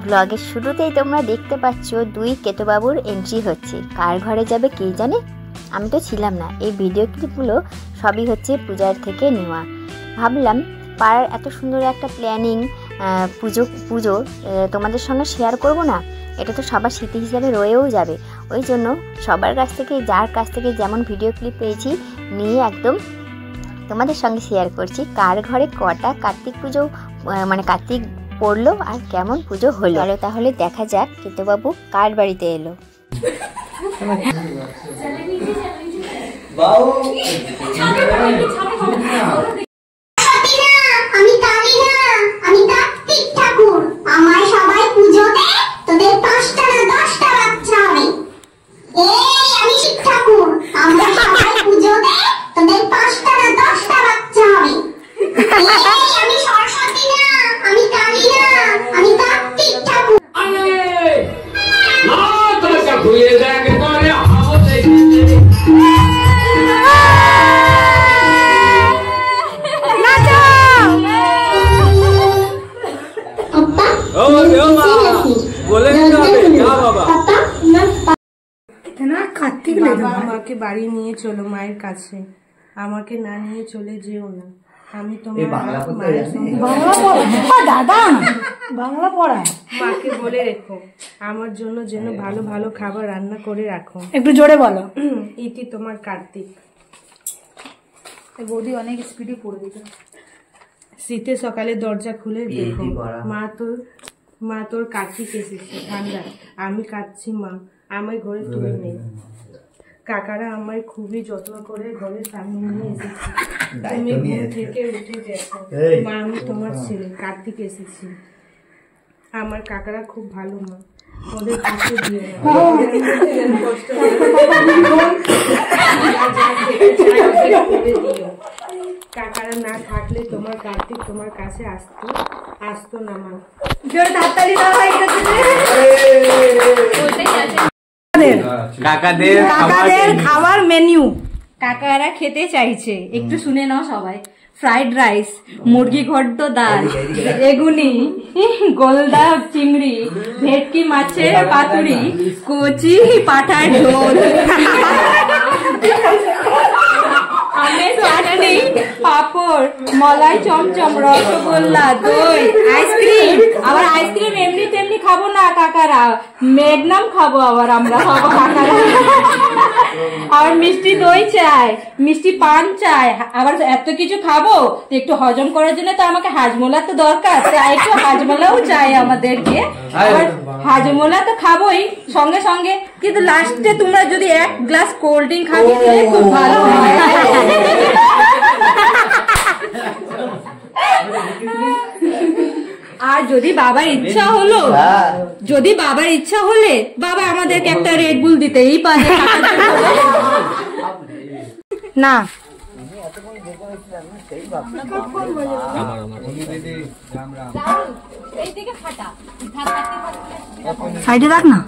ব্লগের শুরুতেই তোমরা দেখতে পাচ্ছ দুই কেতুবাবুর এন্ট্রি হচ্ছে। কার ঘরে যাবে কে জানে, আমি তো ছিলাম না। এই ভিডিও ক্লিপগুলো সবই হচ্ছে পূজার থেকে নেওয়া। ভাবলাম পাড়ার এত সুন্দর একটা প্ল্যানিং, পুজো তোমাদের সঙ্গে শেয়ার করব না, এটা তো সবার স্মৃতি হিসাবে রয়েও যাবে। ওই জন্য সবার কাছ থেকে, যার কাছ থেকে যেমন ভিডিও ক্লিপ পেয়েছি নিয়ে একদম তোমাদের সঙ্গে শেয়ার করছি। কার ঘরে কটা কার্তিক পুজো মানে কার্তিক পড়লো আর কেমন পুজো হলো। চলো তাহলে দেখা যাক কেতুবাবু কার বাড়িতে এলো। আমি কালিনা, আমি কার্তিক ঠাকুর। আমার সবাই পুজোতে তোদের 5টা না 10টা বাচ্চা হবে। এই আমি শিব ঠাকুর, আমার সবাই পুজোতে তোদের 5টা না 10টা বাচ্চা হবে। এই আমি সরস্বতী না, আমি কালিনা, আমি কার্তিক ঠাকুর। না তোরা ঘুরে দেখে তোরে হাবো দেখে আমাকে বাড়ি নিয়ে চলো মায়ের কাছে, আমাকে না নিয়ে চলে যেও না। আমি তোমার বাংলা পড়া মাকে বলে রেখো আমার জন্য যেন ভালো ভালো খাবার রান্না করে রাখো। একটু জোরে বলো। ইতি তোমার কার্তিক। বৌদি অনেক স্পিডে পড়ে দিত। শীতে সকালে দরজা খুলে দেখো মা তোর কার্তিক এসেছে। ঠান্ডা আমি কাঁদছি মা, আমায় ঘরে তুলে নেই। কাকারা আমায় খুবই যত্ন করে ঘরের সামনে নিয়ে এসেছে। তুমি ঘুম থেকে উঠে গেছো মা, আমি তোমার ছেলে কার্তিক এসেছি। আমার কাকারা খুব ভালো মা, ওদের কাছে দিয়ে কাকারা না থাকলে তোমার কার্তিক তোমার কাছে আসতো না মা। কাকাদের খাবার মেনু কাকারা খেতে চাইছে, একটু শুনে নাও সবাই। ফ্রাইড রাইস, মুরগি ঘন্ট ডাল, বেগুনি, গোলদা চিংড়ি, ভেটকি মাছের পাতুরি, কচি পাঠার ঝোল, আমের চাটনি, পাপড়, মলাই চমচম, রসগোল্লা, দই, আইসক্রিম। আবার আইসক্রিম এমনি তেমনি খাবো না কাকারা, ম্যাগনাম খাবো আবার আমরা খাবো কাকারা। আবার মিষ্টি দই চাই, মিষ্টি পান চাই। আবার এত কিছু খাবো, একটু হজম করার জন্য তো আমাকে হাজমোলা তো দরকার, তাই একটু হাজমোলাও চাই আমাদেরকে। আবার হাজমোলা তো খাবোই সঙ্গে সঙ্গে, কিন্তু লাস্টে তোমরা যদি 1 গ্লাস কোল্ড ড্রিঙ্ক খাবি খুব ভালো হয়। আর যদি বাবার ইচ্ছা হলো, যদি বাবার ইচ্ছা হলে বাবা আমাদেরকে একটা রেড বুল দিতেই পারে না। साइड रख ना।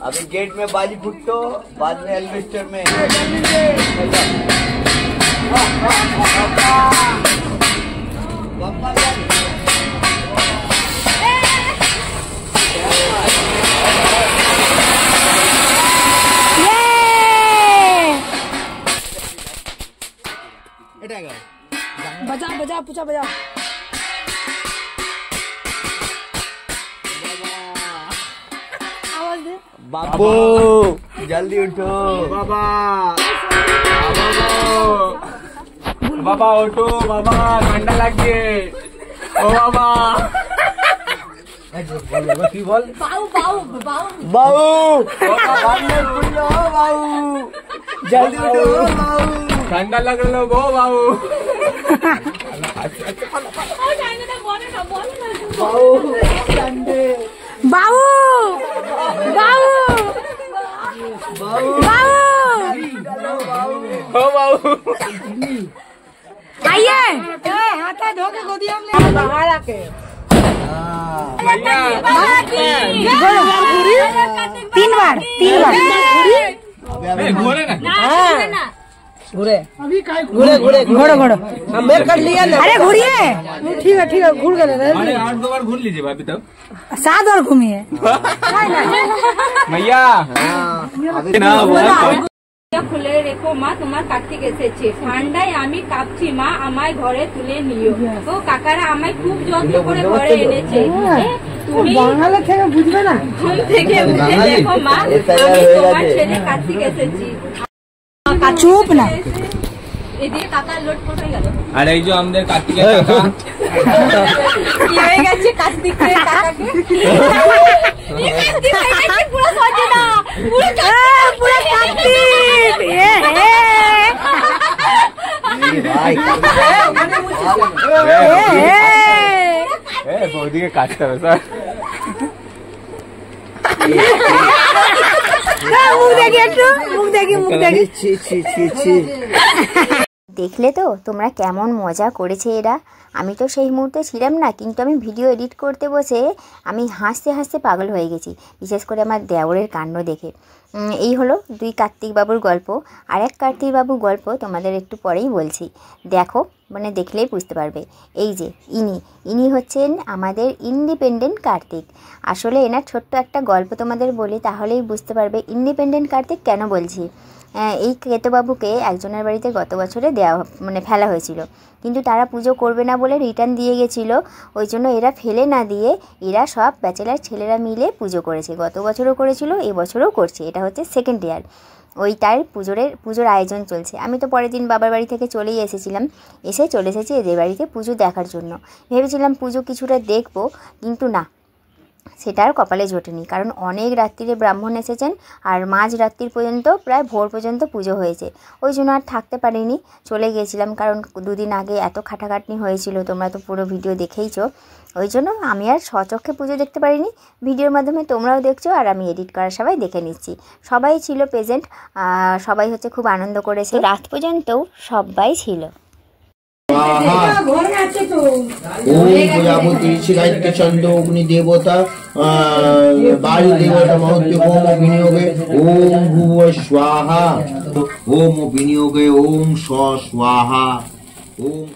अभी गेट में बाजी फुटो, बाद में एलिवेटर में। बजा बजा पूछा बजा। आवाज दे बाबू जल्दी उठो। बाबा बाबा उठो, बाबा ठंडा लगे। ओ बाबा की बोल बाऊ बाऊ बाऊ बाऊ बाऊ जल्दी उठो बाऊ, ठंडा लग लो गो बाऊ। बाऊ बाऊ बाऊ आइए हाथा धो के गोदी में बाहर आके 3 बार घूरे घूरे घूरे घोड़ो घोड़ो हम मेल कर लिया ना। अरे घूरिए ठीक है घूर गए। अरे 8 बार घूर लीजिए भाभी तब 7 बार घूमिए मैया খুলে রেখো মা, তোমার কার্তিক এসেছে, ঠান্ডায় আমি কাঁপছি মা, আমায় ঘরে তুলে নিও। ও কাকারা আমায় খুব যত্ন করে ঘরে এনেছে। তুমি বাঙালি থেকে বুঝবে না, ঘুম থেকে উঠে দেখো মা, আমি তোমার ছেলে কার্তিক এসেছি। চুপ না। এদিকে কাকার লোড কোথায় গেল? আর এই যে আমাদের কার্তিকের কাকা কি হয়ে গেছে কার্তিকের কাকাকে? এই কার্তিক হয়ে গেছে পুরো সজনা, পুরো কার্তিক। বৌদি কে কাটতে হবে স্যার। দেখলে তো তোমরা কেমন মজা করেছে এরা। আমি তো সেই মুহূর্তে ছিলাম না, কিন্তু আমি ভিডিও এডিট করতে বসে আমি হাসতে হাসতে পাগল হয়ে গেছি, বিশেষ করে আমার দেওরের কাণ্ড দেখে। এই হলো 2 কার্তিক বাবুর গল্প। আর এক কার্তিক বাবুর গল্প তোমাদের একটু পরেই বলছি, দেখো মানে দেখলেই বুঝতে পারবে। এই যে ইনি হচ্ছেন আমাদের ইন্ডিপেন্ডেন্ট কার্তিক। আসলে এনার ছোট্ট একটা গল্প তোমাদের বলি, তাহলেই বুঝতে পারবে ইন্ডিপেন্ডেন্ট কার্তিক কেন বলছি। এই কেতবাবুকে একজনের বাড়িতে গত বছরে ফেলা হয়েছিল, কিন্তু তারা পুজো করবে না বলে রিটার্ন দিয়ে গেছিলো। ওই জন্য এরা ফেলে না দিয়ে এরা সব ব্যাচেলার ছেলেরা মিলে পুজো করেছে। গত বছরও করেছিল, এবছরও করছে। এটা হচ্ছে 2nd ইয়ার। ওইটার পুজোর আয়োজন চলছে। আমি তো পরের দিন বাবার বাড়ি থেকে চলেই এসেছিলাম, চলে এসেছি এদের বাড়িতে পুজো দেখার জন্য। ভেবেছিলাম পুজো কিছুটা দেখবো, কিন্তু না, সেটা আর কপালে জোটেনি। কারণ অনেক রাত্রিরে ব্রাহ্মণ এসেছেন, আর মাঝ রাত্রির পর্যন্ত প্রায় ভোর পর্যন্ত পুজো হয়েছে। ওই জন্য আর থাকতে পারিনি, চলে গিয়েছিলাম। কারণ 2 দিন আগে এত খাটাখাটনি হয়েছিল, তোমরা তো পুরো ভিডিও দেখেইছো। ওই জন্য আমি আর স্বচক্ষে পুজো দেখতে পারিনি। ভিডিওর মাধ্যমে তোমরাও দেখছো, আর আমি এডিট করার সবাই দেখে নিচ্ছি। সবাই ছিল প্রেজেন্ট, সবাই হচ্ছে খুব আনন্দ করেছে। রাত পর্যন্তও সবাই ছিল। ओम प्रजापति शिखायत चंद्र अग्नि देवता वायु देवता महत्व ओम विनियोगे ओम भुव स्वाहा ओम विनियोगे ओम स्वाहा ओम।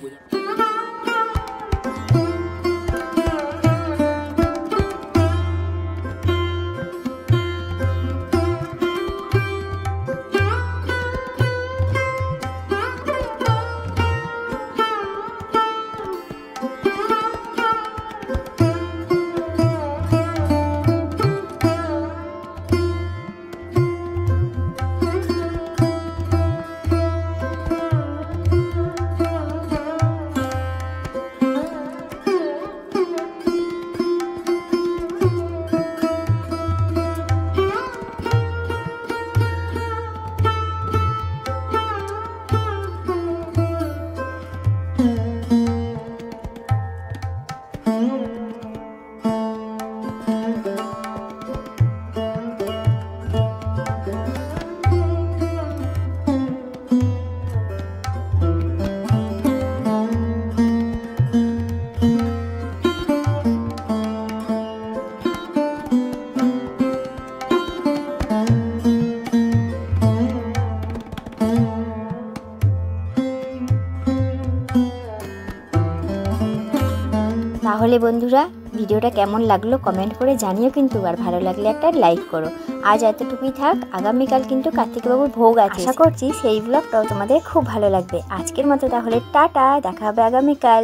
তাহলে বন্ধুরা ভিডিওটা কেমন লাগলো কমেন্ট করে জানিও কিন্তু, আর ভালো লাগলে একটা লাইক করো। আজ এতটুকুই থাক, আগামীকাল কিন্তু কার্তিক বাবুর ভোগ আছে। আশা করছি সেই ব্লগটাও তোমাদের খুব ভালো লাগবে। আজকের মতো তাহলে টাটা, দেখা হবে আগামীকাল।